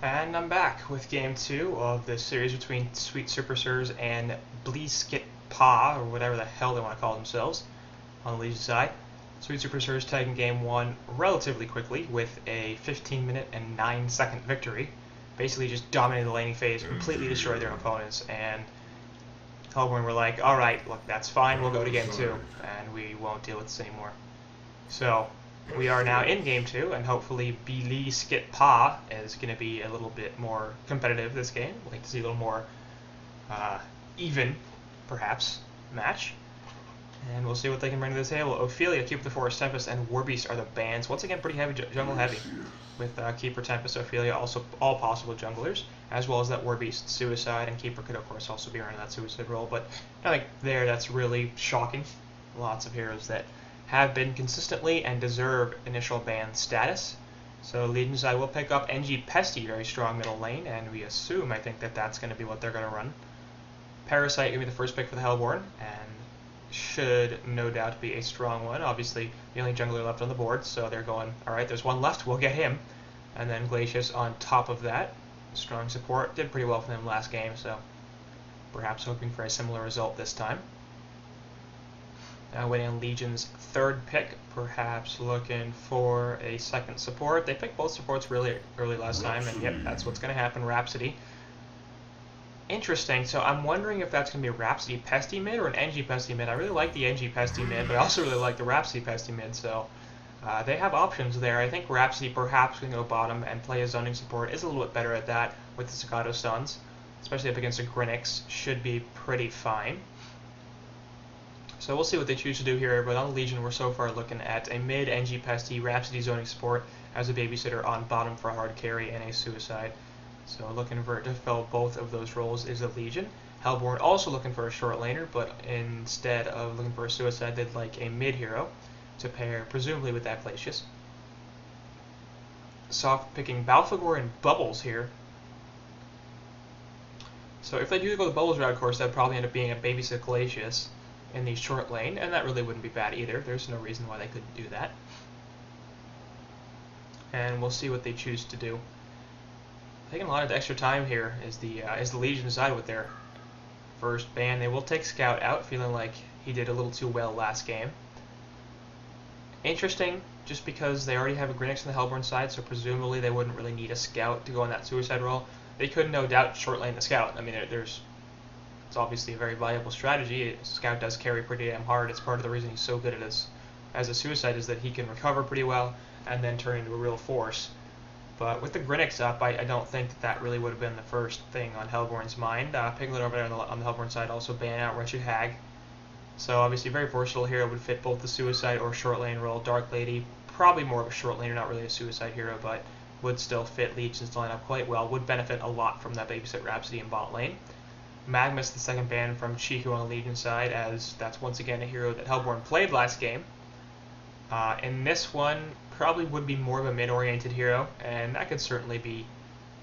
And I'm back with Game 2 of the series between Sweet Super Sirs and Bleeskit Pa, or whatever the hell they want to call themselves, on the Legion side. Sweet Super Sirs taking Game 1 relatively quickly with a 15-minute and 9-second victory. Basically just dominated the laning phase, completely destroyed their opponents, and Hellborn were like, alright, look, that's fine, we'll go to Game 2, and we won't deal with this anymore. So, we are now in Game 2, and hopefully Bleeskit Pa is going to be a little bit more competitive this game. I'd like to see a little more even, perhaps, match. And we'll see what they can bring to the table. Ophelia, Keeper, the Forest, Tempest, and Warbeast are the bans. Once again, pretty heavy, jungle heavy. With Keeper, Tempest, Ophelia, also all possible junglers, as well as that Warbeast, Suicide, and Keeper could, of course, also be running that Suicide role. But I think that's really shocking. Lots of heroes that have been consistently and deserve initial ban status. So Legion side will pick up NG Pesty, very strong middle lane, and we assume, I think, that's going to be what they're going to run. Parasite going to be the first pick for the Hellborn, and should no doubt be a strong one. Obviously, the only jungler left on the board, so they're going, alright, there's one left, we'll get him. And then Glacius on top of that. Strong support, did pretty well for them last game, so perhaps hoping for a similar result this time. Waiting on Legion's third pick, perhaps looking for a second support. They picked both supports really early last time, and yep, that's what's going to happen, Rhapsody. Interesting, so I'm wondering if that's going to be a Rhapsody Pesty mid or an NG Pesty mid. I really like the NG Pesty mid, but I also really like the Rhapsody Pesty mid, so they have options there. I think Rhapsody perhaps going to go bottom and play a zoning support is a little bit better at that with the Staccato stuns, especially up against a Grinix, should be pretty fine. So we'll see what they choose to do here, but on the Legion we're so far looking at a mid NG Pesty Rhapsody zoning support as a babysitter on bottom for a hard carry and a Suicide. So looking for it to fill both of those roles is the Legion. Hellborn also looking for a short laner, but instead of looking for a Suicide, they'd like a mid hero to pair presumably with that Glacius. Soft picking Balfagor and Bubbles here. So if they do go the Bubbles route, of course, that'd probably end up being a babysit Glacius in the short lane, and that really wouldn't be bad either. There's no reason why they couldn't do that. And we'll see what they choose to do. Taking a lot of extra time here is the Legion side with their first ban. They will take Scout out, feeling like he did a little too well last game. Interesting, just because they already have a Grinix on the Hellborn side, so presumably they wouldn't really need a Scout to go on that Suicide role. They could no doubt short lane the Scout. I mean, it's obviously a very viable strategy. Scout does carry pretty damn hard. It's part of the reason he's so good at this as a Suicide, is that he can recover pretty well and then turn into a real force. But with the Grinix up, I don't think that really would have been the first thing on Hellborn's mind. Piglet over there on the Hellborn side also ban out Wretched Hag. So obviously a very versatile hero, would fit both the Suicide or short lane role. Dark Lady, probably more of a short laner, not really a Suicide hero, but would still fit Legion's lineup quite well. Would benefit a lot from that babysit Rhapsody in bot lane. Magmus, the second ban from Chiku on the Legion side, as that's once again a hero that Hellborn played last game. In this one, probably would be more of a mid-oriented hero, and that could certainly be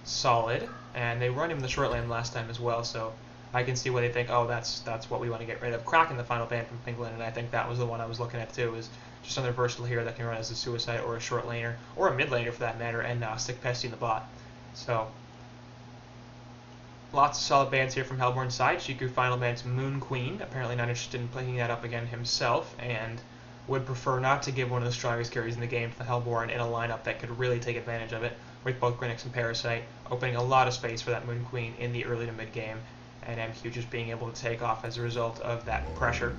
solid. And they run him in the short lane last time as well, so I can see why they think, oh, that's what we want to get rid of. Kraken, the final ban from Pingland, and I think that was the one I was looking at too, is just another versatile hero that can run as a Suicide or a short laner, or a mid laner for that matter, and stick Pesty in the bot. So lots of solid bans here from Hellborn's side. Chiku final bans Moon Queen, apparently not interested in picking that up again himself, and would prefer not to give one of the strongest carries in the game to the Hellborn in a lineup that could really take advantage of it, with both Grinix and Parasite, opening a lot of space for that Moon Queen in the early to mid game, and MQ just being able to take off as a result of that pressure.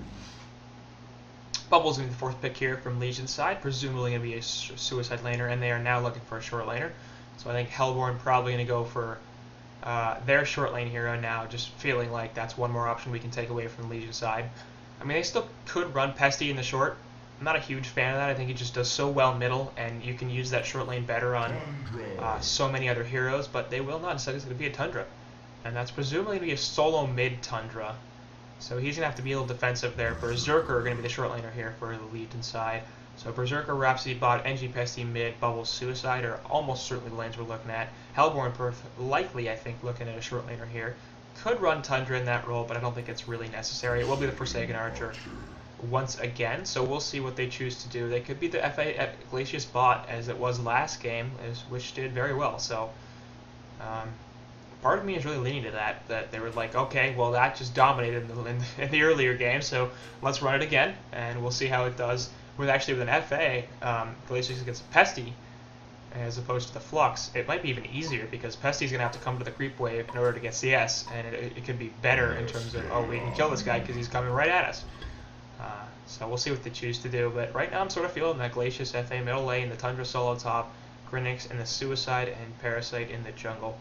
Bubbles going to be the fourth pick here from Legion's side, presumably going to be a Suicide laner, and they are now looking for a short laner. So I think Hellborn probably going to go for their short lane hero now, just feeling like that's one more option we can take away from the Legion side. I mean, they still could run Pesty in the short. I'm not a huge fan of that. I think he just does so well middle, and you can use that short lane better on so many other heroes, but they will not. Instead, it's going to be a Tundra. And that's presumably going to be a solo mid Tundra. So he's going to have to be a little defensive there. Berserker are going to be the short laner here for the Legion side. So Berserker, Rhapsody bot, NG Pesty mid, Bubbles, Suicide are almost certainly the lanes we're looking at. Hellborn, likely, I think, looking at a short laner here. Could run Tundra in that role, but I don't think it's really necessary. It will be the Forsaken Archer once again, so we'll see what they choose to do. They could be the FA at Glacius bot, as it was last game, which did very well. So Part of me is really leaning to that they were like, okay, well that just dominated in the earlier game, so let's run it again, and we'll see how it does with an FA, Glacius against Pesty, as opposed to the Flux. It might be even easier because Pesty's going to have to come to the creep wave in order to get CS, and it could be better in terms of, oh, we can kill this guy because he's coming right at us. So we'll see what they choose to do, but right now I'm sort of feeling that Glacius FA middle lane, the Tundra solo top, Grinix in the Suicide, and Parasite in the jungle.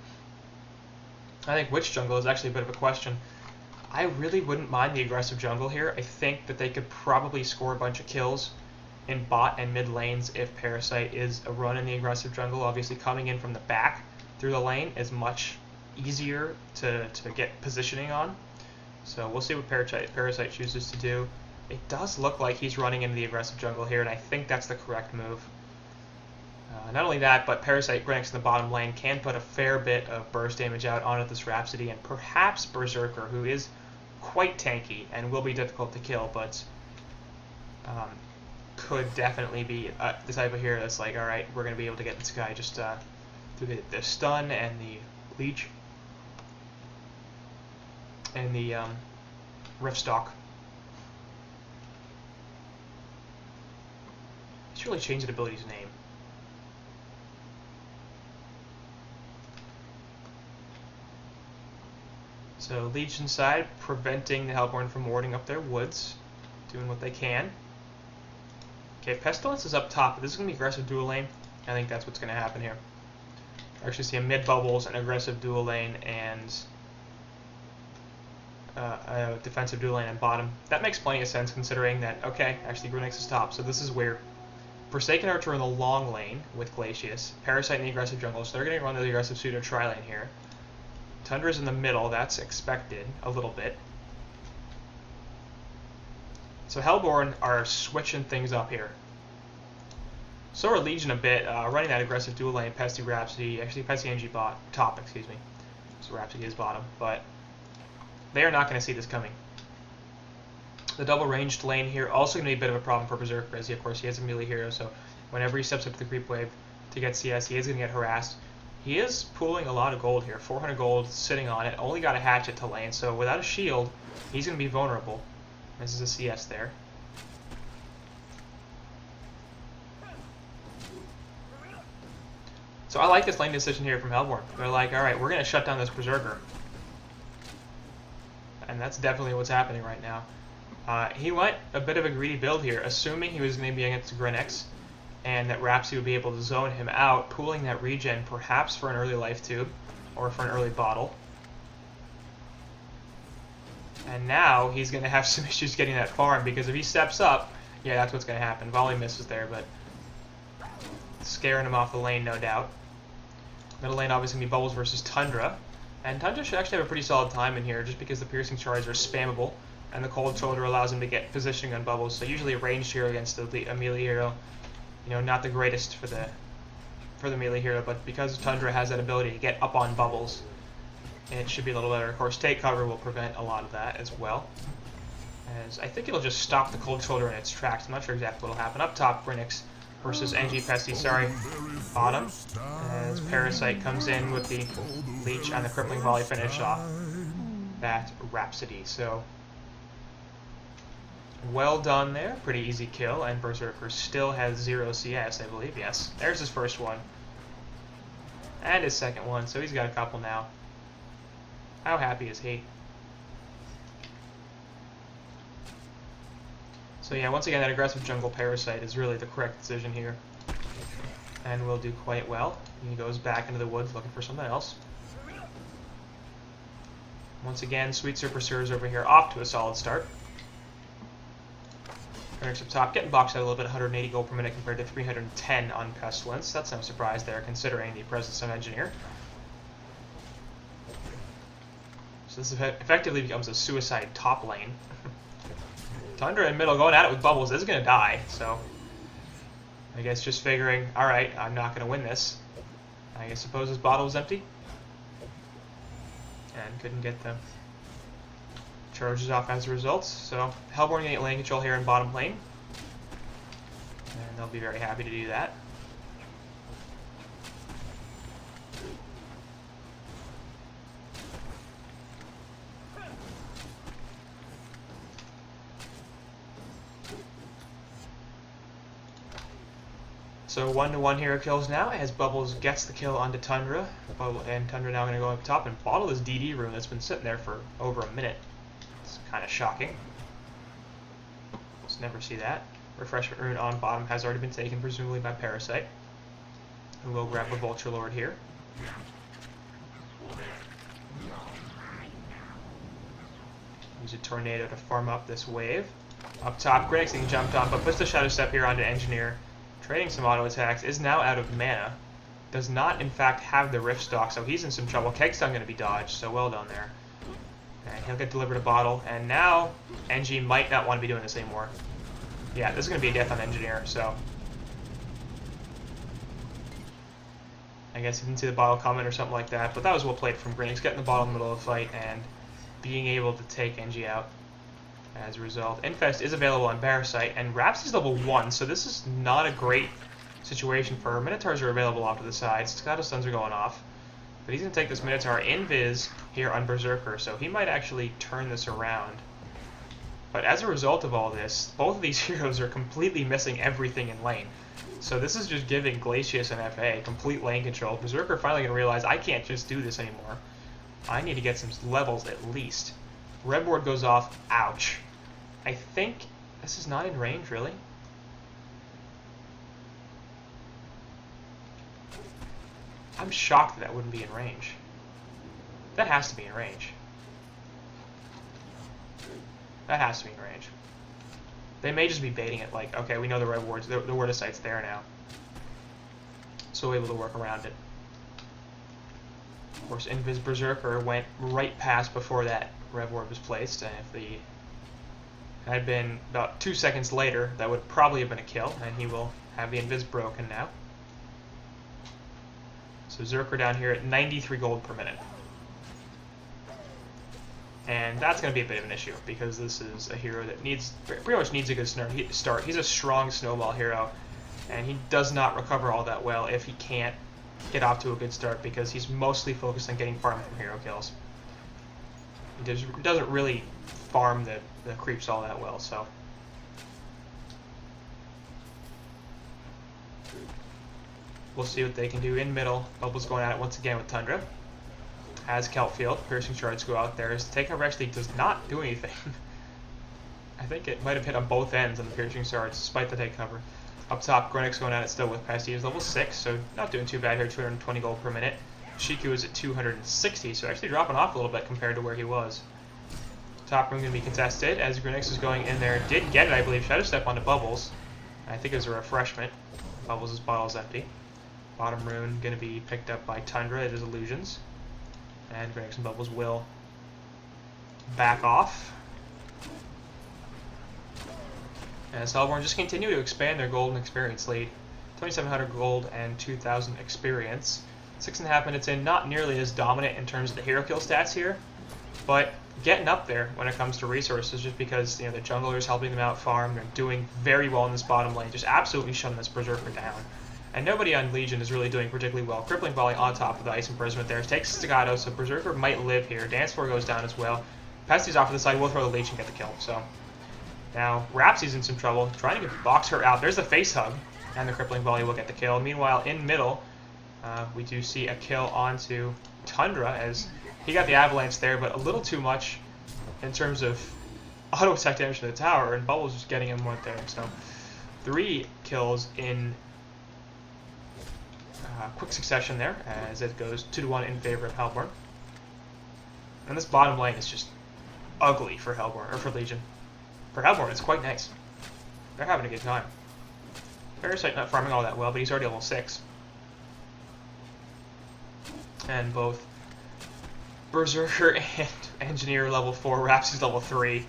I think which jungle is actually a bit of a question. I really wouldn't mind the aggressive jungle here. I think that they could probably score a bunch of kills in bot and mid lanes if Parasite is a run in the aggressive jungle. Obviously coming in from the back through the lane is much easier to get positioning on. So we'll see what Parasite chooses to do. It does look like he's running into the aggressive jungle here, and I think that's the correct move. Not only that, but Parasite Grinix in the bottom lane can put a fair bit of burst damage out onto this Rhapsody, and perhaps Berserker, who is quite tanky and will be difficult to kill, but could definitely be the type of hero that's like, alright, we're going to be able to get this guy just through the stun and the leech and the Riftstock. Let's really change the ability's name. So Legion side, preventing the Hellborn from warding up their woods, doing what they can. Okay, Pestilence is up top, but this is going to be aggressive dual lane. I think that's what's going to happen here. I actually see a mid bubbles, an aggressive dual lane, and a defensive dual lane and bottom. That makes plenty of sense considering that, okay, actually Grinix is top, so this is where Forsaken Archer in the long lane with Glacius, Parasite in the aggressive jungle, so they're going to run the aggressive pseudo tri-lane here. Tundra's in the middle, that's expected a little bit. So Hellborn are switching things up here. So are Legion a bit, running that aggressive dual lane, Pesty Rhapsody, actually Pesty NG top, excuse me. So Rhapsody is bottom, but they are not going to see this coming. The double ranged lane here also going to be a bit of a problem for Berserker, as of course he has a melee hero, so whenever he steps up to the creep wave to get CS, he is going to get harassed. He is pooling a lot of gold here, 400 gold sitting on it, only got a hatchet to lane, so without a shield, he's going to be vulnerable. This is a CS there. So I like this lane decision here from Hellborn. They're like, alright, we're going to shut down this Berserker. And that's definitely what's happening right now. He went a bit of a greedy build here, assuming he was going to be against Grinix, and that Rhapsody would be able to zone him out, pooling that regen perhaps for an early life tube, or for an early bottle. And now he's going to have some issues getting that farm, because if he steps up, yeah, that's what's going to happen. Volley misses there, but scaring him off the lane, no doubt. Middle lane obviously going to be Bubbles versus Tundra. And Tundra should actually have a pretty solid time in here, just because the piercing charges are spammable, and the Cold Shoulder allows him to get positioning on Bubbles. So usually a ranged hero against a melee hero, you know, not the greatest for the melee hero, but because Tundra has that ability to get up on Bubbles, it should be a little better. Of course, take cover will prevent a lot of that as well. As I think it'll just stop the Cold Shoulder in its tracks. I'm not sure exactly what will happen. Up top, Grinix versus NG Pesty, bottom, as Parasite comes in with the Leech and the Crippling Volley finish off that Rhapsody. So, well done there, pretty easy kill, and Berserker still has 0 CS, I believe, yes. There's his first one, and his second one, so he's got a couple now. How happy is he? So yeah, once again, that aggressive jungle Parasite is really the correct decision here, and will do quite well. He goes back into the woods looking for something else. Once again, Sweet Super Sirs over here off to a solid start. Grinix up top, getting boxed out a little bit, 180 gold per minute compared to 310 on Pestilence. That's no surprise there, considering the presence of Engineer. So this effectively becomes a suicide top lane. Tundra in middle going at it with Bubbles is going to die, so I guess just figuring, alright, I'm not going to win this. I suppose his bottle was empty. And couldn't get the charges off as a result. So Hellborn going to get lane control here in bottom lane. And they'll be very happy to do that. So 1-to-1 hero kills now as Bubbles gets the kill onto Tundra. And Tundra now going to go up top and bottle this DD rune that's been sitting there for over a minute. It's kind of shocking. Let's never see that. Refreshment rune on bottom has already been taken, presumably by Parasite. And we'll grab a Vulture Lord here. Use a Tornado to farm up this wave. Up top, Grenix getting jumped on, but puts the Shadow Step here onto Engineer. Trading some auto attacks, is now out of mana. Does not, in fact, have the Rift Stock, so he's in some trouble. Keg's not going to be dodged, so well done there. And he'll get delivered a bottle, and now Engie might not want to be doing this anymore. Yeah, this is going to be a death on Engineer, so I guess he didn't see the bottle coming or something like that, but that was well played from Grenix, getting the bottle in the middle of the fight and being able to take Engie out as a result. Infest is available on Parasite, and Rhapsody's level 1, so this is not a great situation for her. Minotaurs are available off to the side, Staccato Stuns are going off, but he's going to take this Minotaur Invis here on Berserker, so he might actually turn this around. But as a result of all this, both of these heroes are completely missing everything in lane. So this is just giving Glacius and FA complete lane control. Berserker finally going to realize, I can't just do this anymore. I need to get some levels at least. Red ward goes off. Ouch. I think this is not in range, really. I'm shocked that wouldn't be in range. That has to be in range. That has to be in range. They may just be baiting it, like, okay, we know the red ward's, the word of sight's there now. So we're able to work around it. Of course, Invis Berserker went right past before that red ward was placed, and if the had been about 2 seconds later, that would probably have been a kill, and he will have the Invis broken now. So Zerker down here at 93 gold per minute. And that's going to be a bit of an issue, because this is a hero that pretty much needs a good start. He's a strong snowball hero, and he does not recover all that well if he can't get off to a good start, because he's mostly focused on getting farm from hero kills. He doesn't really farm the creeps all that well, so. We'll see what they can do in middle. Bubbles going at it once again with Tundra. Has Kelpfield. Piercing Shards go out there. His takeover actually does not do anything. I think it might have hit on both ends on the Piercing Shards, despite the takeover. Up top, Grenix going at it still with Pesty. He's level 6, so not doing too bad here. 220 gold per minute. Shiku is at 260, so actually dropping off a little bit compared to where he was. Top room going to be contested as Grenix is going in there. Did get it, I believe. Shadow Step onto Bubbles. I think it was a refreshment. Bubbles' bottle is empty. Bottom rune going to be picked up by Tundra. It is Illusions. And Grenix and Bubbles will back off. As Hellborn just continue to expand their gold and experience lead. 2,700 gold and 2,000 experience. 6.5 minutes in, not nearly as dominant in terms of the hero kill stats here, but getting up there when it comes to resources, just because the jungler's helping them out farm. They're doing very well in this bottom lane, just absolutely shutting this Berserker down. And nobody on Legion is really doing particularly well. Crippling Volley on top of the Ice Imprisonment there. Takes Staccato, so Berserker might live here. Dance Floor goes down as well. Pesty's off to the side. We'll throw the Leech and get the kill. So now Rhapsy's in some trouble, trying to box her out. There's the Face Hug, and the Crippling Volley will get the kill. Meanwhile, in middle, we do see a kill onto Tundra, as he got the Avalanche there, but a little too much in terms of auto attack damage to the tower, and Bubbles just getting him right there. So 3 kills in quick succession there, as it goes 2-1 in favor of Hellborn. And this bottom lane is just ugly for Hellborn, or for Legion. For Hellborn, it's quite nice. They're having a good time. Parasite not farming all that well, but he's already level 6. And both Berserker and Engineer level 4, Rhapsy's level 3.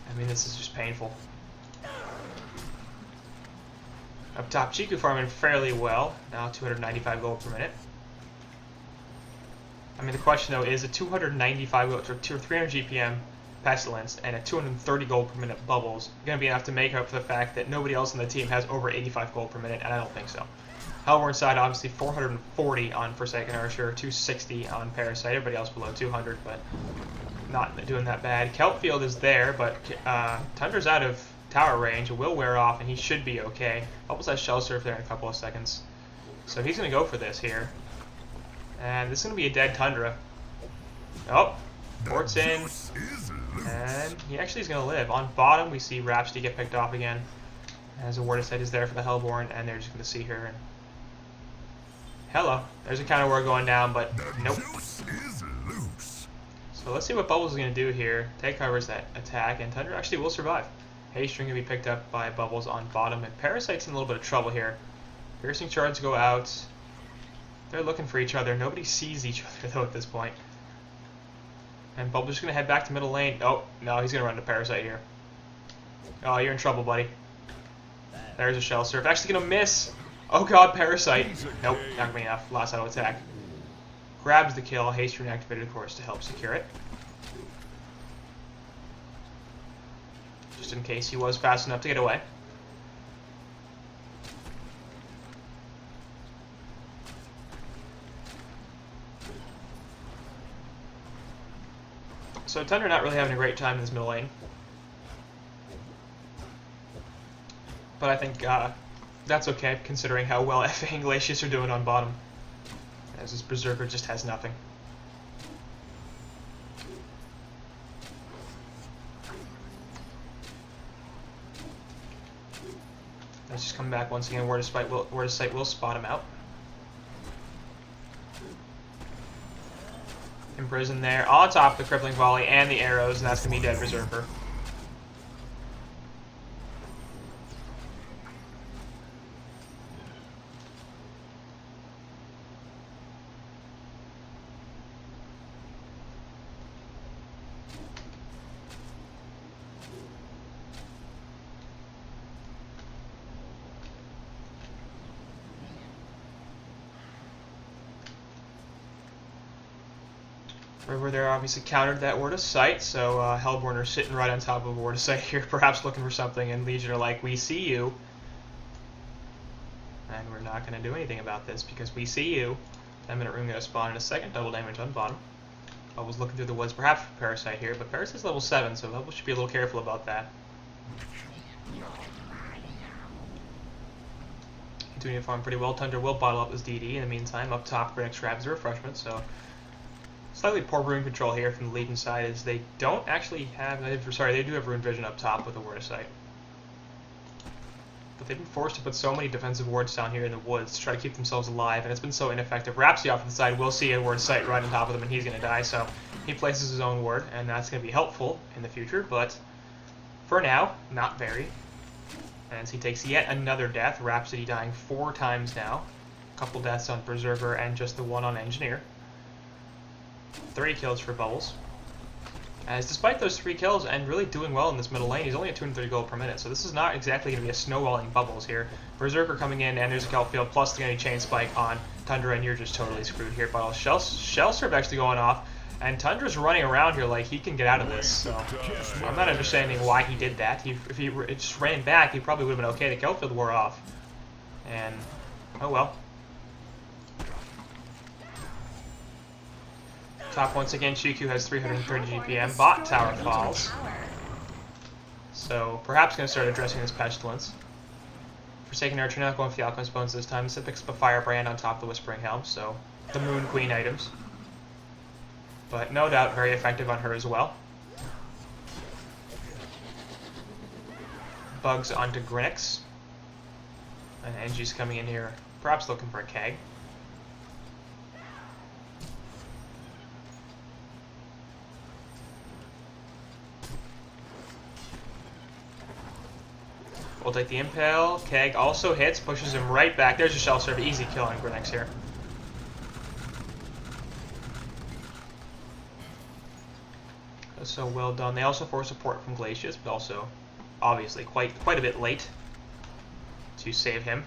I mean, this is just painful. Up top, Chiku farming fairly well. Now 295 gold per minute. I mean, the question though is a 295 gold or 300 GPM Pestilence and a 230 gold per minute Bubbles going to be enough to make up for the fact that nobody else on the team has over 85 gold per minute, and I don't think so. Hellborn side, obviously 440 on Forsaken Archer, 260 on Parasite. Everybody else below 200, but not doing that bad. Kelpfield is there, but Tundra's out of tower range. It will wear off, and he should be okay. Bubbles has Shell Surf there in a couple of seconds. So he's going to go for this here. And this is going to be a dead Tundra. Oh, ports in. And he actually is going to live. On bottom, we see Rhapsody get picked off again. As a Ward Sight is there for the Hellborn, and they're just going to see her. And hello. There's a counter war going down, but nope. So let's see what Bubbles is going to do here. Take covers that attack, and Tundra actually will survive. Haystring going to be picked up by Bubbles on bottom, and Parasite's in a little bit of trouble here. Piercing Shards go out. They're looking for each other. Nobody sees each other, though, at this point. And Bubbles is going to head back to middle lane. Oh, no, he's going to run to Parasite here. Oh, you're in trouble, buddy. There's a Shell Surf. Actually going to miss. Oh, God, Parasite. Nope, not going to be enough. Last auto attack. Grabs the kill. Haystring activated, of course, to help secure it. Just in case he was fast enough to get away. So Tundra not really having a great time in this middle lane. But I think that's okay, considering how well FA and Glacius are doing on bottom. As this Berserker just has nothing. Let's just come back once again. Word of Sight will spot him out. Imprisoned there on top of the crippling volley and the arrows, and that's going to be dead Berserker. River there obviously countered that Word of Sight, so Hellborn are sitting right on top of Word of Sight here, perhaps looking for something, and Legion are like, we see you. And we're not going to do anything about this, because we see you. 10-minute rune going to spawn in a second, double damage on bottom. Bubbles looking through the woods, perhaps for Parasite here, but Parasite's level 7, so Bubbles should be a little careful about that. Doing farm pretty well. Tundra will bottle up his DD in the meantime. Up top, Grinix grabs a refreshment, so slightly poor rune control here from the Legion side is they don't actually have, they do have rune vision up top with the Word of Sight. But they've been forced to put so many defensive wards down here in the woods to try to keep themselves alive, and it's been so ineffective. Rhapsody off to the side will see a Word of Sight right on top of him, and he's going to die, so he places his own ward, and that's going to be helpful in the future, but for now, not very. As he takes yet another death, Rhapsody dying 4 times now. A couple deaths on Berserker and just the one on Engineer. 30 kills for Bubbles. As despite those 3 kills and really doing well in this middle lane, he's only at 230 gold per minute, so this is not exactly going to be a snowballing Bubbles here. Berserker coming in, and there's a Kelp Field, plus the Chain Spike on Tundra, and you're just totally screwed here. But Shell Surf actually going off, and Tundra's running around here like he can get out of this, so I'm not understanding why he did that. If he just ran back, he probably would have been okay. The Kelp Field wore off, and oh well. Top once again, Shiku has 330 GPM. Bot tower falls. So perhaps going to start addressing this Pestilence. Forsaken Archer not going for the Alchemist Bones this time. This picks up a Firebrand on top of the Whispering Helm, so the Moon Queen items. But no doubt very effective on her as well. Bugs onto Grinix. And Angie's coming in here, perhaps looking for a keg. We'll take the Impale. Keg also hits, pushes him right back. There's a Shell Surf. Easy kill on Grinix here. So well done. They also force support from Glacius, but also obviously quite a bit late to save him.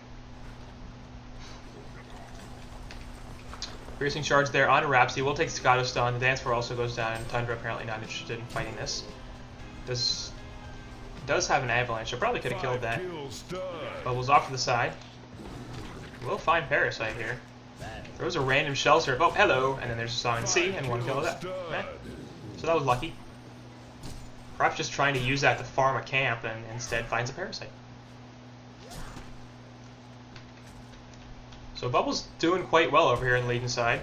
Piercing Shards there on Rhapsody. We'll take Staccato Stun. The Dance Floor also goes down, and Tundra apparently not interested in fighting this. Does have an Avalanche, so probably could have killed that. Bubbles off to the side. We'll find Parasite here. Throws a random Shell Surf. Oh, hello! And then there's a Song in C, and 1 kill of that. So that was lucky. Perhaps just trying to use that to farm a camp and instead finds a parasite. So Bubbles doing quite well over here on the Legion side.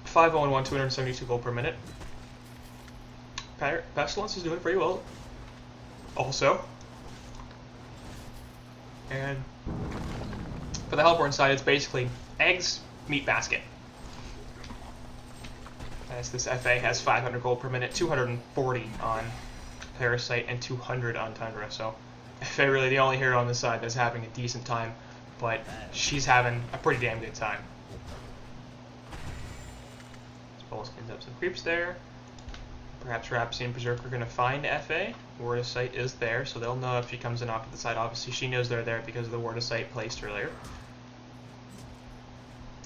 501, 272 gold per minute. Pestilence is doing pretty well also. And for the Hellborn side, it's basically eggs, meat basket. As this FA has 500 gold per minute, 240 on Parasite, and 200 on Tundra. So FA really the only hero on this side that's having a decent time, but she's having a pretty damn good time. Bubbles cleans up some creeps there. Perhaps Rhapsody and Berserker are going to find FA. Ward of Sight is there, so they'll know if she comes in off to the side. Obviously, she knows they're there because of the Ward of Sight placed earlier.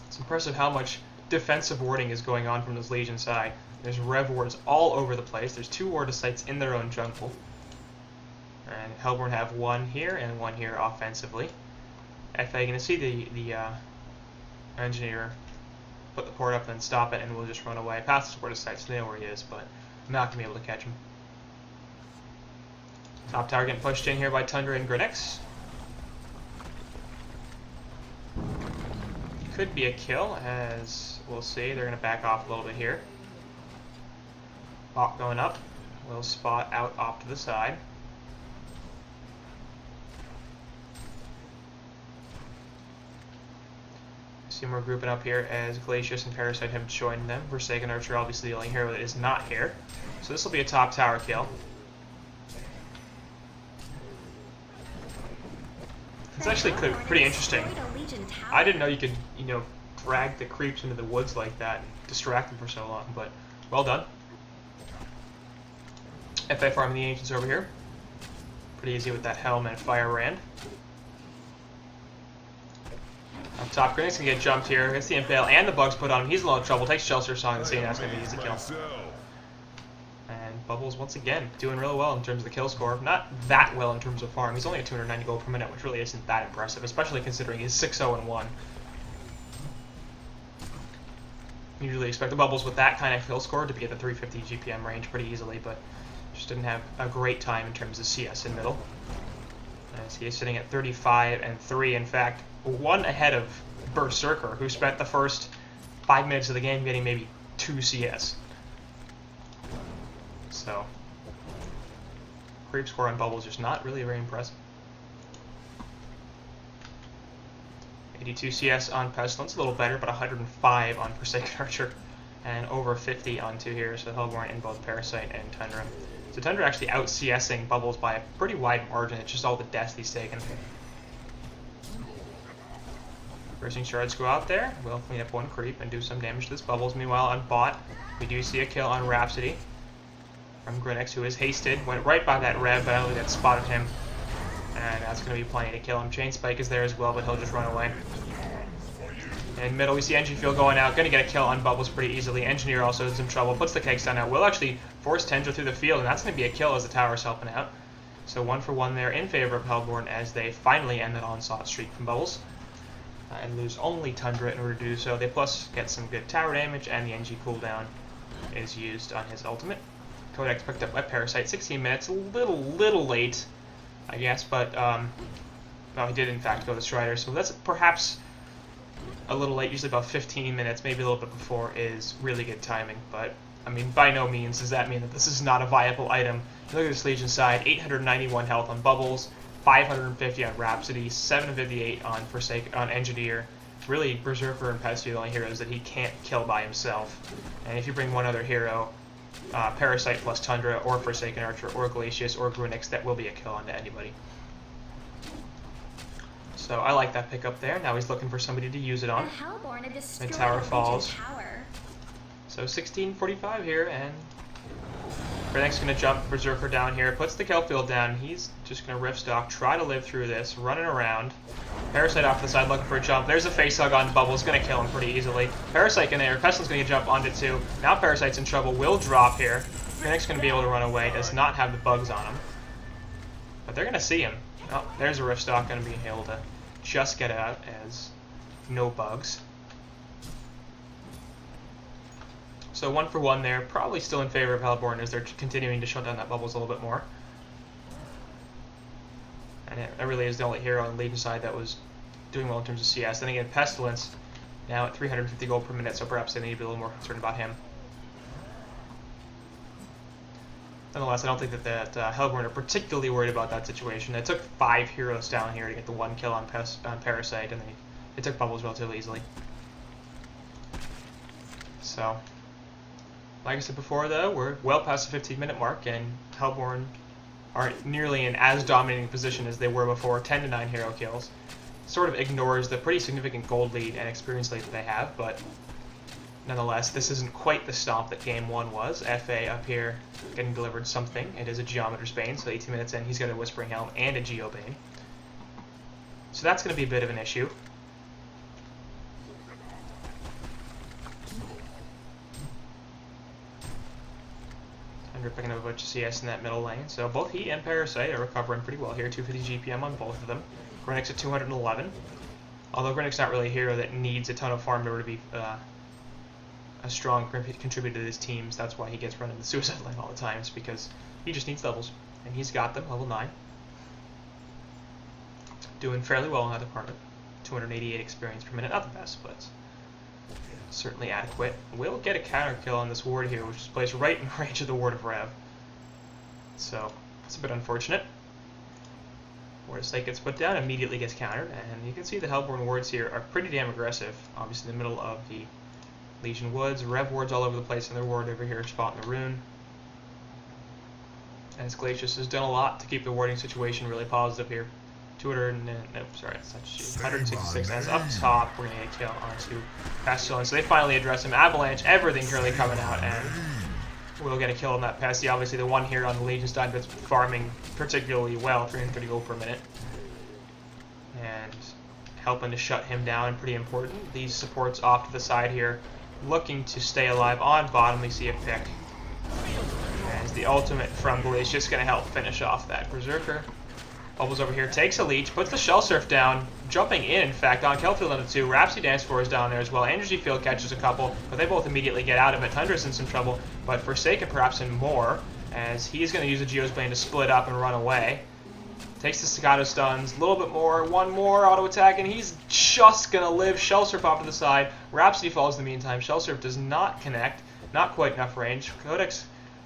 It's impressive how much defensive warding is going on from this Legion side. There's Rev wards all over the place. There's 2 Ward of Sights in their own jungle. And Hellborn have 1 here and 1 here offensively. FA going to see the Engineer put the port up and then stop it, and we'll just run away past the Ward of Sight, so they know where he is, but I'm not going to be able to catch him. Top tower getting pushed in here by Tundra and Grinix. Could be a kill, as we'll see. They're going to back off a little bit here. Hawk going up. We'll spot out off to the side. See more grouping up here as Glacius and Parasite have joined them. Forsaken Archer, obviously the only hero that is not here. So this will be a top tower kill. It's actually pretty interesting. I didn't know you could, drag the creeps into the woods like that and distract them for so long, but well done. FA farming the Ancients over here. Pretty easy with that Helm and Fire Rand. Up top, Grinix can get jumped here. Gets the Impale and the bugs put on him. He's in a lot of trouble. Takes Shelter Song and that's going to be an easy kill. And Bubbles, once again, doing really well in terms of the kill score. Not that well in terms of farm. He's only at 290 gold per minute, which really isn't that impressive, especially considering he's 6-0-1. Usually expect the Bubbles with that kind of kill score to be at the 350 GPM range pretty easily, but just didn't have a great time in terms of CS in middle. As he is sitting at 35-3, in fact, 1 ahead of Berserker, who spent the first 5 minutes of the game getting maybe 2 CS. So, creep score on Bubbles just not really very impressive. 82 CS on Pestilence, a little better, but 105 on Forsaken Archer, and over 50 on 2 here, so Hellborn in both Parasite and Tundra. So Tundra actually out CSing Bubbles by a pretty wide margin. It's just all the deaths he's taken. Bursting Shards go out there. We'll clean up 1 creep and do some damage to this Bubbles. Meanwhile, on bot, we do see a kill on Rhapsody from Grinix, who is hasted. Went right by that Rev, but I don't think that spotted him. And that's going to be plenty to kill him. Chain Spike is there as well, but he'll just run away. In middle, we see Engine Field going out. Going to get a kill on Bubbles pretty easily. Engineer also in some trouble. Puts the Keg Stun out. Will actually force Tendra through the field, and that's going to be a kill as the tower's helping out. So 1 for 1 there in favor of Hellborn as they finally end that onslaught streak from Bubbles. And lose only Tundra in order to do so. They plus get some good tower damage, and the NG cooldown is used on his ultimate. Codex picked up by Parasite, 16 minutes, a little late, I guess, but no, he did in fact go to Strider, so that's perhaps a little late. Usually about 15 minutes, maybe a little bit before, is really good timing, but I mean, by no means does that mean that this is not a viable item. Look at this Legion side, 891 health on Bubbles, 550 on Rhapsody, 758 on Engineer. Really, Berserker and Pesty are the only heroes that he can't kill by himself. And if you bring one other hero, Parasite plus Tundra, or Forsaken Archer, or Glacius, or Grinix, that will be a kill onto anybody. So I like that pickup there. Now he's looking for somebody to use it on. And tower falls. So 16:45 here, and Grinix going to jump Berserker down here, puts the kill field down. He's just going to rift stock, try to live through this, running around. Parasite off to the side looking for a jump. There's a face hug on Bubbles, going to kill him pretty easily. Parasite in there, Pestilence going to jump onto 2. Now Parasite's in trouble, will drop here. Grinix going to be able to run away, does not have the bugs on him. But they're going to see him. Oh, there's a rift stock going to be able to just get out as no bugs. So 1 for 1 there, probably still in favor of Hellborn as they're continuing to shut down that bubbles a little bit more. And it really is the only hero on the Legion side that was doing well in terms of CS. Then again, Pestilence, now at 350 gold per minute, so perhaps they need to be a little more concerned about him. Nonetheless, I don't think that Hellborn are particularly worried about that situation. They took 5 heroes down here to get the 1 kill on Parasite, and they took bubbles relatively easily. So, like I said before, though, we're well past the 15-minute mark, and Hellborn aren't nearly in as dominating position as they were before. 10 to 9 hero kills. Sort of ignores the pretty significant gold lead and experience lead that they have, but nonetheless, this isn't quite the stomp that Game 1 was. FA up here getting delivered something. It is a Geometer's Bane, so 18 minutes in, he's got a Whispering Helm and a Geo Bane. So that's going to be a bit of an issue. Picking up a bunch of CS in that middle lane. So both he and Parasite are recovering pretty well here. 250 GPM on both of them. Grenix at 211. Although Grenix not really a hero that needs a ton of farm in order to be a strong contributor to his teams. That's why he gets run in the suicide lane all the time. It's because he just needs levels. And he's got them, level 9. Doing fairly well in that department. 288 experience per minute. Not the best, but certainly adequate. Will get a counter kill on this ward here, which is placed right in range of the ward of Rev. So it's a bit unfortunate. Ward of Sight gets put down, immediately gets countered, and you can see the Hellborn wards here are pretty damn aggressive. Obviously in the middle of the Legion woods, Rev wards all over the place, and their ward over here spotting the rune. As Glacius has done a lot to keep the warding situation really positive here. 166, and up top, we're going to get a kill onto Pestilence. So they finally address him. Avalanche, everything currently coming out, and we'll get a kill on that Pesty. Obviously, the one here on the Legion side that's farming particularly well, 330 gold per minute. And helping to shut him down, pretty important. These supports off to the side here, looking to stay alive on bottom. We see a pick. As the ultimate from Glacius going to help finish off that Berserker. Bubbles over here, takes a leech, puts the Shell Surf down, jumping in fact, on Kelfield on the 2. Rhapsody Dance Floor is down there as well. Energy Field catches a couple, but they both immediately get out of it. Tundra's in some trouble, but Forsaken perhaps in more, as he's going to use the Geo's Bane to split up and run away. Takes the Staccato stuns, a little bit more, one more auto attack, and he's just going to live. Shell Surf off to the side. Rhapsody falls in the meantime. Shell Surf does not connect, not quite enough range. Codex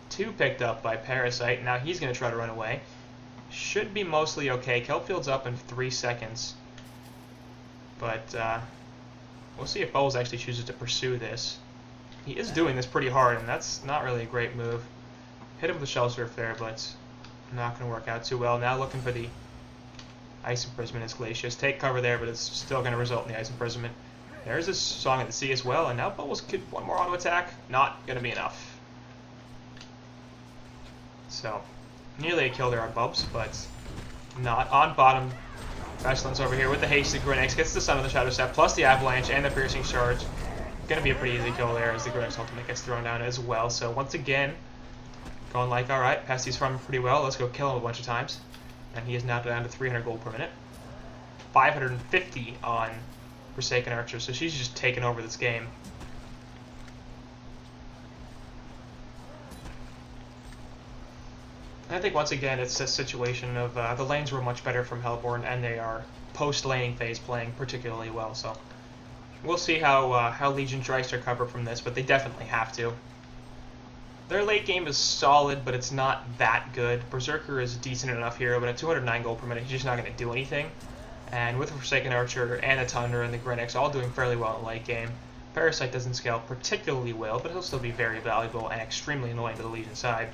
2 picked up by Parasite, now he's going to try to run away. Should be mostly okay. Kelfield's up in 3 seconds. But we'll see if Bubbles actually chooses to pursue this. He is doing this pretty hard, and that's not really a great move. Hit him with the Shell Surf there, but not going to work out too well. Now looking for the Ice Imprisonment as Glacius. Take cover there, but it's still going to result in the Ice Imprisonment. There's a Song of the Sea as well, and now Bubbles could one more auto attack. Not going to be enough. So nearly a kill there on Bubs, but not. On bottom, Pestilence over here with the hasted Grenix, gets the Sun of the Shadow Step, plus the Avalanche and the Piercing Charge. Gonna be a pretty easy kill there as the Grenix ultimate gets thrown down as well. So once again, going like, alright, Pesty's farming pretty well, let's go kill him a bunch of times. And he is now down to 300 gold per minute. 550 on Forsaken Archer, so she's just taken over this game. I think once again it's a situation of the lanes were much better from Hellborn, and they are post-laning phase playing particularly well. So we'll see how Legion tries to recover from this, but they definitely have to. Their late game is solid, but it's not that good. Berserker is a decent enough hero, but at 209 gold per minute, he's just not going to do anything. And with the Forsaken Archer and the Tundra and the Grenix all doing fairly well in late game, Parasite doesn't scale particularly well, but he'll still be very valuable and extremely annoying to the Legion side.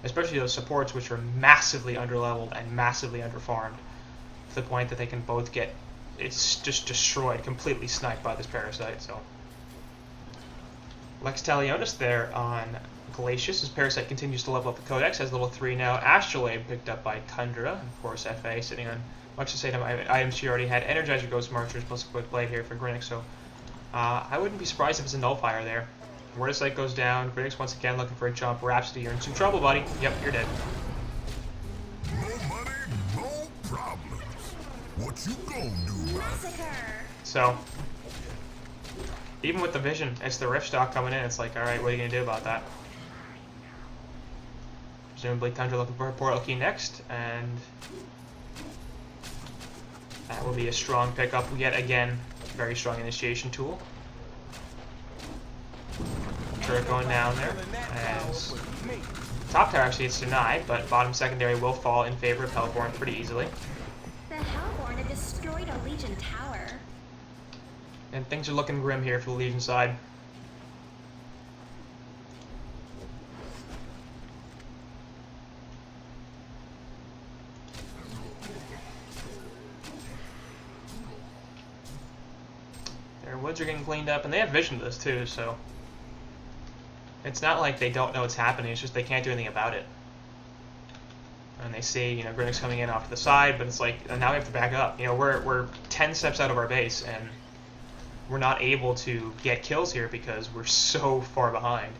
Especially those supports, which are massively underleveled and massively underfarmed, to the point that they can both get, it's just destroyed, completely sniped by this Parasite. So Lex Talionis there on Glacius as Parasite continues to level up the Codex, has level 3 now. Astrolabe picked up by Tundra, of course FA sitting on much the same items she already had. Energizer Ghost Marchers plus a Quick Blade here for Grenix, so I wouldn't be surprised if it's a Nullifier there. Word of Sight goes down. Grenix once again looking for a jump. Rhapsody, you're in some trouble, buddy. Yep, you're dead. No money, no problems. What you gonna do? So Even with the vision, it's the Rift stock coming in. It's like, alright, what are you going to do about that? Presumably Tundra looking for a portal key next, and that will be a strong pickup yet again. Very strong initiation tool. Turret going down there. As top tower actually gets denied, but bottom secondary will fall in favor of Hellborn pretty easily. The Hellborn have destroyed a Legion tower. And things are looking grim here for the Legion side. Their woods are getting cleaned up, and they have vision to this too, so it's not like they don't know what's happening, it's just they can't do anything about it. And they see, you know, Grinix coming in off to the side, but it's like, now we have to back up. You know, we're 10 steps out of our base, and we're not able to get kills here because we're so far behind.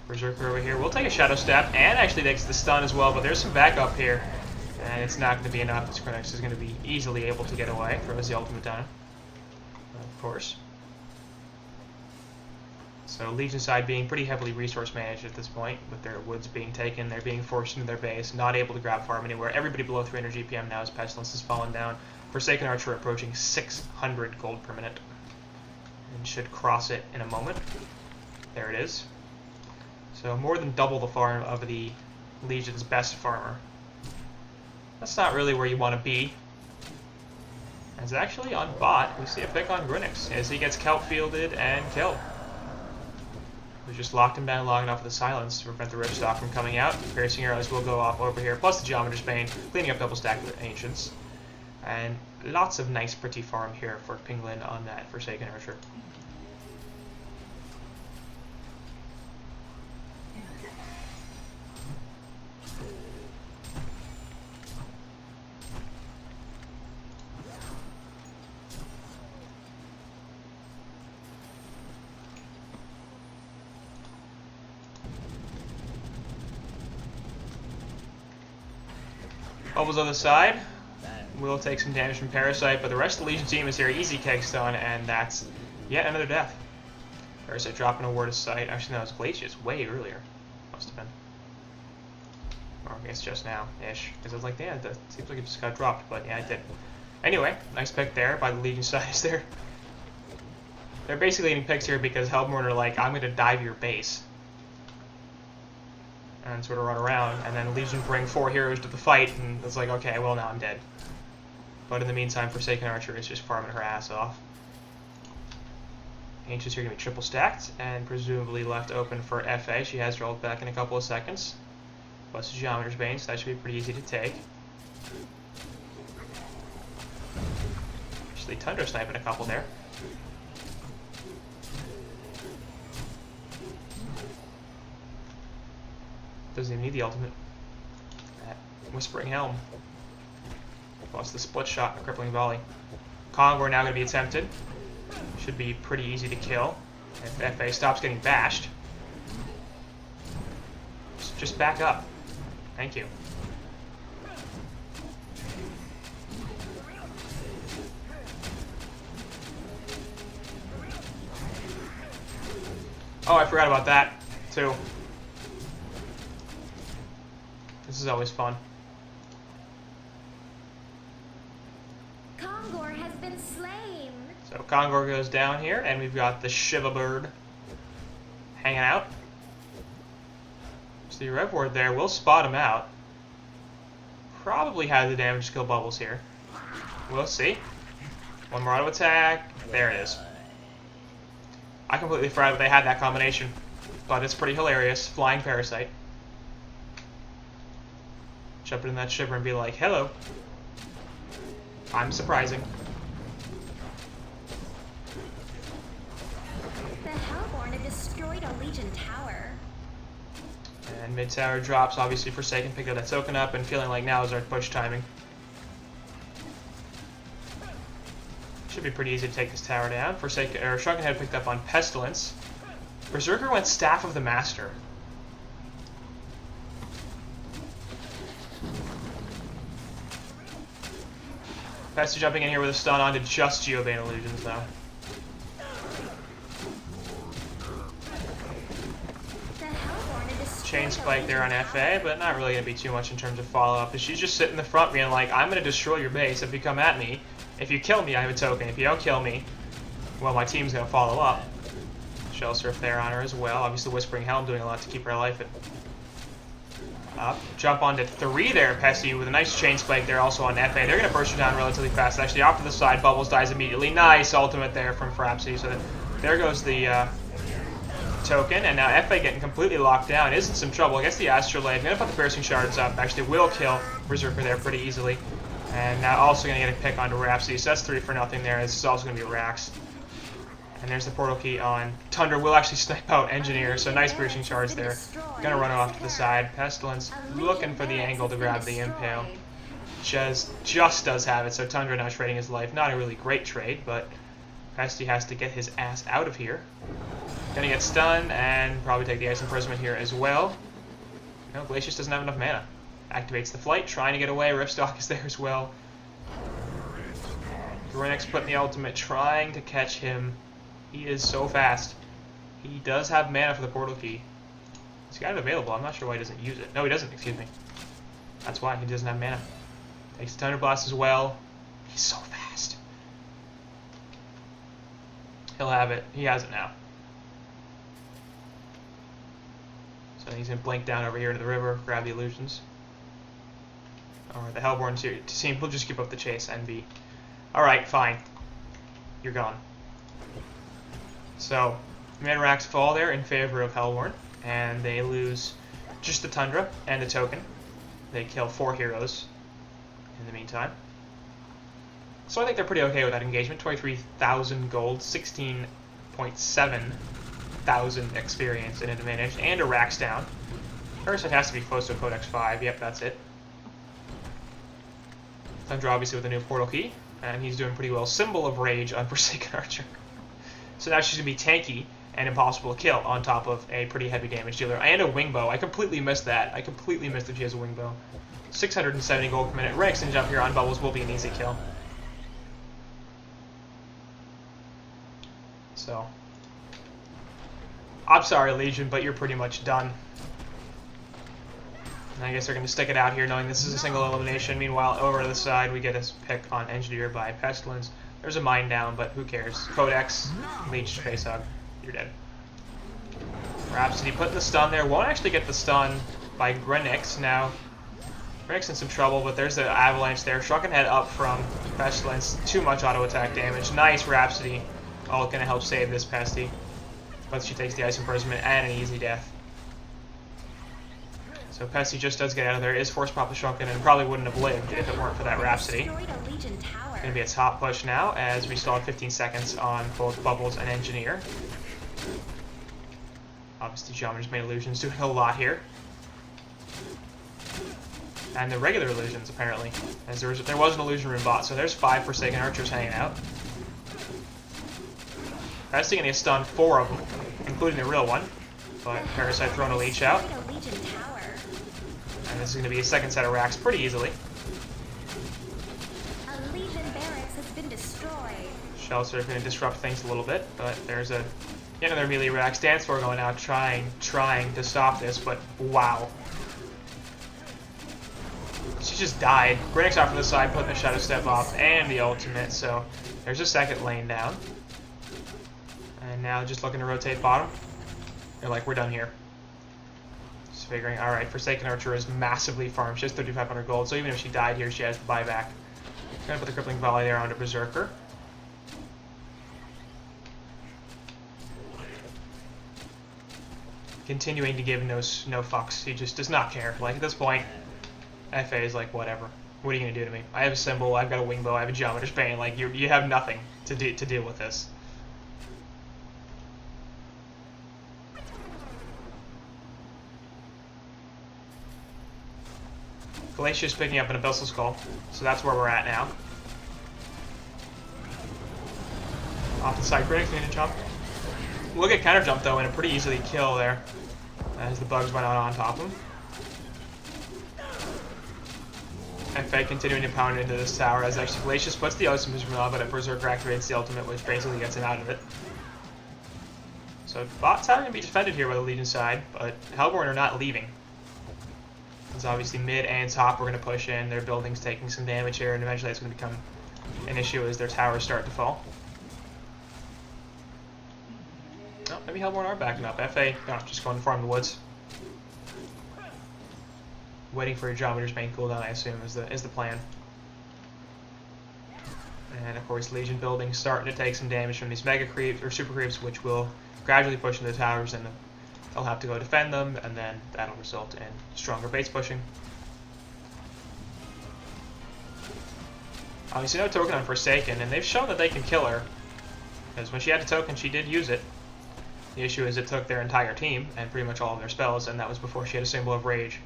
Berserker over here will take a Shadow Step, and actually takes the stun as well, but there's some backup here, and it's not going to be enough. This Grinix is going to be easily able to get away. Throws the ultimate down, of course. So Legion side being pretty heavily resource managed at this point, with their woods being taken, they're being forced into their base, not able to grab farm anywhere. Everybody below 300 GPM now as Pestilence has fallen down. Forsaken Archer approaching 600 gold per minute, and should cross it in a moment. There it is. So more than double the farm of the Legion's best farmer. That's not really where you want to be. As actually on bot, we see a pick on Grinix as he gets kelp fielded and killed. We just locked him down long enough with the silence to prevent the Rift stock from coming out. Piercing arrows will go off over here, plus the Geometer's Bane, cleaning up double stack with Ancients. And lots of nice pretty farm here for Penguin on that Forsaken Archer. Bubbles on the side. Will take some damage from Parasite, but the rest of the Legion team is here. Easy Kegstone, and that's yet another death. Parasite dropping a Word of Sight. Actually, no, it was Glacius way earlier. Must have been. Or I guess just now-ish. Because I was like, yeah, that seems like it just got dropped, but yeah, it did. Anyway, nice pick there by the Legion side. They're basically getting picks here because Hellborn are like, I'm going to dive your base. And sort of run around, and then Legion bring 4 heroes to the fight, and it's like, okay, well, now I'm dead. But in the meantime, Forsaken Archer is just farming her ass off. Ancients are going to be triple stacked, and presumably left open for FA. She has rolled back in a couple of seconds. Plus the Geometer's Bane, so that should be pretty easy to take. Actually, Tundra sniping a couple there. Doesn't even need the ultimate. That Whispering Helm. Plus the split shot and crippling volley. Kongor now going to be attempted. Should be pretty easy to kill if FA stops getting bashed. Just back up. Thank you. Oh, I forgot about that, too. This is always fun. Kongor has been slain. So Kongor goes down here, and we've got the Shiva Bird hanging out. So the Rev Ward there will spot him out. Probably has the damage skill bubbles here. We'll see. One more auto attack. There it is. I completely forgot that they had that combination, but it's pretty hilarious. Flying Parasite. Jump in that Shiver and be like, hello. I'm surprising. The Hellborn have destroyed a Legion tower. And mid-tower drops, obviously Forsaken picked up that token up and feeling like now is our push timing. Should be pretty easy to take this tower down. Forsaken, or Shrunken Head picked up on Pestilence. Berserker went Staff of the Master. Pesty jumping in here with a stun onto just Geobane Illusions, though. chain spike there on FA, but not really going to be too much in terms of follow-up. She's just sitting in the front being like, I'm going to destroy your base if you come at me. If you kill me, I have a token. If you don't kill me, well, my team's going to follow up. Shell Surf there on her as well. Obviously, Whispering Helm doing a lot to keep her alive. Up. Jump onto 3 there, Pesty, with a nice chain spike there also on FA. They're going to burst her down relatively fast. Actually, off to the side, Bubbles dies immediately. Nice ultimate there from Frapsy. So there goes the token, and now FA getting completely locked down. Is in some trouble. I guess the Astrolabe. Going to put the Piercing Shards up. Actually, will kill Berserker there pretty easily. And now also going to get a pick onto Rhapsody. So that's 3 for nothing there. This is also going to be Rax. And there's the portal key on Tundra. Will actually snipe out Engineer, so nice Piercing Charge there. Gonna run off to the side. Pestilence looking for the angle to grab the Impale. Just does have it, so Tundra now trading his life. Not a really great trade, but Pesty has to get his ass out of here. Gonna get stunned, and probably take the Ice Imprisonment here as well. No, Glacius doesn't have enough mana. Activates the Flight, trying to get away. Ripstalk is there as well. Grenix putting the ultimate, trying to catch him. He is so fast. He does have mana for the portal key. He's got it available. I'm not sure why he doesn't use it. No, he doesn't, excuse me. That's why he doesn't have mana. Takes the Thunder Blast as well. He's so fast. He'll have it. He has it now. So he's going to blink down over here into the river, grab the illusions. Alright, the Hellborn team will just keep up the chase, NB. Alright, fine. You're gone. So, Manrax fall there in favor of Hellborn, and they lose just the Tundra and the token. They kill 4 heroes in the meantime. So I think they're pretty okay with that engagement. 23,000 gold, 16.7 thousand experience in an advantage, and a Rax down. First it has to be close to a Codex 5, yep, that's it. Tundra obviously with a new portal key, and he's doing pretty well. Symbol of Rage on Forsaken Archer. So now she's going to be tanky and impossible to kill on top of a pretty heavy damage dealer. And a wing bow. I completely missed that. I completely missed that she has a wing bow. 670 gold per minute. Rex and jump here on Bubbles will be an easy kill. So, I'm sorry, Legion, but you're pretty much done. And I guess they're going to stick it out here knowing this is a single elimination. Meanwhile, over to the side, we get a pick on Engineer by Pestilence. There's a mine down, but who cares? Codex, Leech, Facehug, you're dead. Rhapsody putting the stun there. Won't actually get the stun by Grenix. Now, Grenix in some trouble, but there's the Avalanche there. Shrunken Head up from Pestilence. Too much auto attack damage. Nice Rhapsody. All going to help save this Pesty. But she takes the Ice Imprisonment and an easy death. So Pesty just does get out of there. Is force pop the Shrunken and probably wouldn't have lived if it weren't for that Rhapsody. Going to be a top push now as we still have 15 seconds on both Bubbles and Engineer. Obviously, Geometer's made illusions doing a lot here. And the regular illusions, apparently. As there was an illusion room bot, so there's 5 Forsaken Archers hanging out. Pesty going to get stunned 4 of them, including the real one. But Parasite throwing a leech out. And this is going to be a second set of racks pretty easily. Shell Surf going to disrupt things a little bit, but there's another melee Rax. Dance Floor going out, trying to stop this, but wow. She just died. Grenix off to the side, putting the Shadow Step off, and the ultimate, so there's a second lane down. And now just looking to rotate bottom. They're like, we're done here. Just figuring, alright, Forsaken Archer is massively farmed. She has 3,500 gold, so even if she died here, she has the buyback. Gonna put the Crippling Volley there onto Berserker. Continuing to give no fucks. He just does not care. Like, at this point, FA is like, whatever. What are you going to do to me? I have a symbol, I've got a wing bow, I have a Geometer's Bane. Like, you have nothing to deal with this. Glacia's picking up an Abyssal Skull, so that's where we're at now. Off the side, Grenix going to jump. We'll get counter jump though, and a pretty easily kill there as the bugs went out on top of him. FA continuing to pound into this tower as actually Glacius puts the Ice Imprisonment on, but a Berserker activates the ultimate, which basically gets him out of it. So bot tower can be defended here by the Legion side, but Hellborn are not leaving. Because obviously mid and top are going to push in, their buildings taking some damage here, and eventually it's going to become an issue as their towers start to fall. Oh, maybe Hellborn are backing up. FA, just going to farm the woods. Waiting for Andromeda's main cooldown, I assume, is the plan. And of course, Legion buildings starting to take some damage from these mega creeps or super creeps, which will gradually push into the towers, and they'll have to go defend them, and then that'll result in stronger base pushing. Obviously, no token on Forsaken, and they've shown that they can kill her, because when she had a token, she did use it. The issue is it took their entire team and pretty much all of their spells, and that was before she had a symbol of rage.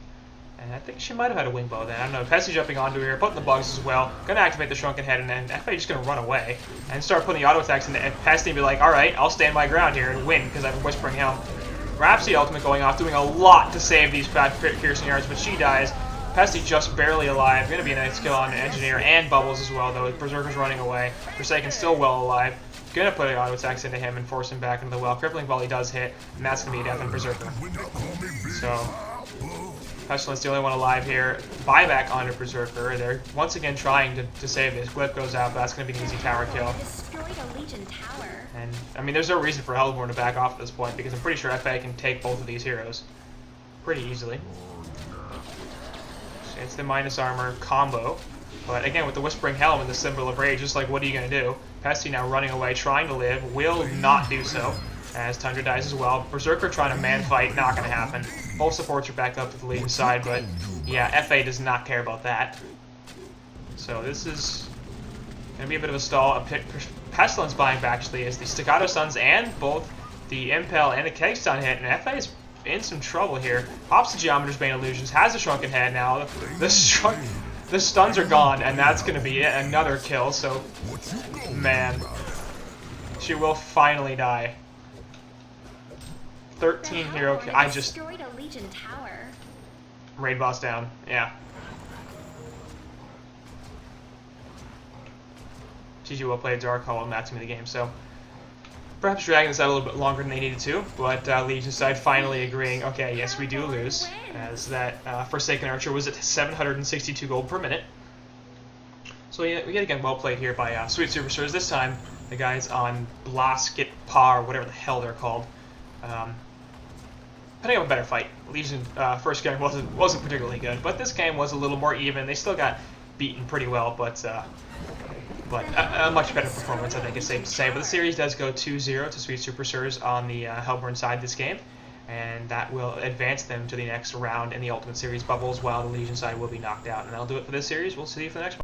And I think she might have had a wing bow then. I don't know. Pesty jumping onto her, putting the bugs as well. Gonna activate the Shrunken Head, and then FA just gonna run away and start putting the auto attacks in, and Pesty and be like, alright, I'll stand my ground here and win because I have a Whispering Helm. Rhapsody ultimate going off, doing a lot to save these bad piercing yards, but she dies. Pesty just barely alive. Gonna be a nice kill on Engineer and Bubbles as well, though. Berserker's running away. Forsaken still well alive. Gonna put the auto attacks into him and force him back into the well. Crippling Volley does hit, and that's gonna be a death on Berserker. So Pestilence the only one alive here. Buyback onto Berserker. They're once again trying to save this. Glyph goes out, but that's going to be an easy tower kill. Destroyed a Legion tower. And, I mean, there's no reason for Hellborn to back off at this point, because I'm pretty sure FA can take both of these heroes pretty easily. It's the minus armor combo. But again, with the Whispering Helm and the Symbol of Rage, just like, what are you going to do? Pesty now running away, trying to live, will not do so, as Tundra dies as well. Berserker trying to man fight, not going to happen. Both supports are back up to the Legion side, but yeah, FA does not care about that. So this is going to be a bit of a stall. Pestilence buying back actually is the Staccato Suns and both the Impel and the Kegstun hit, and FA is in some trouble here. Pops the Geometer's Bane Illusions, has a Shrunken Head now. The stuns are gone, and that's going to be it. Another kill, so man, she will finally die. 13 hero kill. I just destroyed a Legion tower. raid boss down. Yeah. GG well played. Dark Hall and that's me the game. So perhaps dragging this out a little bit longer than they needed to, but Legion side finally agreeing. Okay, yes, we do lose, as that Forsaken Archer was at 762 gold per minute. So yeah, yet again, well played here by Sweet Superstars. This time, the guys on Blasket Pa, or whatever the hell they're called. Putting up a better fight. Legion first game wasn't particularly good, but this game was a little more even. They still got beaten pretty well, but a much better performance, I think it's safe to say. But the series does go 2-0 to Sweet Superstars on the Hellborn side this game, and that will advance them to the next round in the Ultimate Series bubbles, while the Legion side will be knocked out. And that'll do it for this series. We'll see you for the next one.